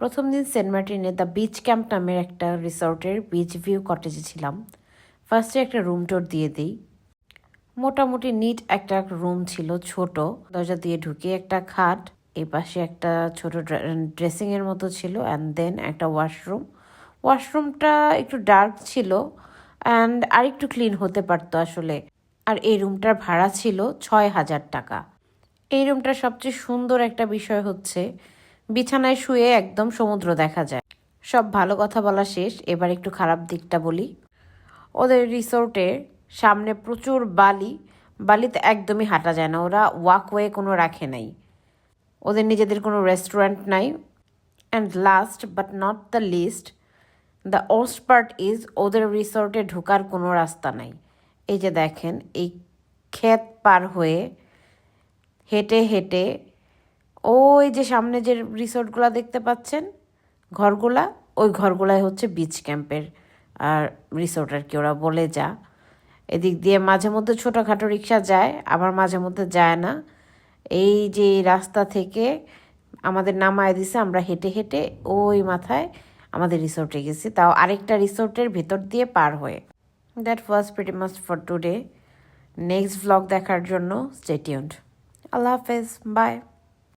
প্রথম দিন সেন্ট মার্টিনে দ্য বিচ ক্যাম্প নামের একটা রিসর্টের বিচ ভিউ কটেজে ছিলাম। ফার্স্টে একটা রুম ট্যুর দিয়ে দিই। মোটামুটি নিট একটা রুম ছিল, ছোট। দরজা দিয়ে ঢুকে একটা খাট, এই পাশে একটা ছোট ড্রেসিংয়ের মতো ছিল, অ্যান্ড দেন একটা ওয়াশরুম। ওয়াশরুমটা একটু ডার্ক ছিল অ্যান্ড আর একটু ক্লিন হতে পারতো আসলে। আর এই রুমটার ভাড়া ছিল 6,000 টাকা। এই রুমটার সবচেয়ে সুন্দর একটা বিষয় হচ্ছে বিছানায় শুয়ে একদম সমুদ্র দেখা যায়। সব ভালো কথা বলা শেষ, এবার একটু খারাপ দিকটা বলি। ওদের রিসোর্টের সামনে প্রচুর বালিতে একদমই হাঁটা যায় না, ওরা ওয়াকওয়ে কোনো রাখে নাই। ওদের নিজেদের কোনো রেস্টুরেন্ট নাই। And last but not the least, the worst part is ওদের রিসোর্টে ঢোকার কোনো রাস্তা নাই। এই যে দেখেন, এই ক্ষেত পার হয়ে হেঁটে হেঁটে ওই যে সামনে যে রিসোর্টগুলো দেখতে পাচ্ছেন, ঘরগুলা, ওই ঘরগুলাই হচ্ছে বিচ ক্যাম্পের আর রিসোর্ট আর কি ওরা বলে যা। এদিক দিয়ে মাঝে মধ্যে ছোটোখাটো রিক্সা যায়, আবার মাঝে মধ্যে যায় না। এই যে রাস্তা থেকে আমাদের নামায় দিছে, আমরা হেঁটে হেঁটে ওই মাথায় আমাদের রিসোর্টে গেছি, তাও আরেকটা রিসোর্টের ভেতর দিয়ে পার হয়ে। That was pretty much for today. Next vlog দেখার জন্য স্টে টিউনড। আল্লাহ হাফেজ, বাই।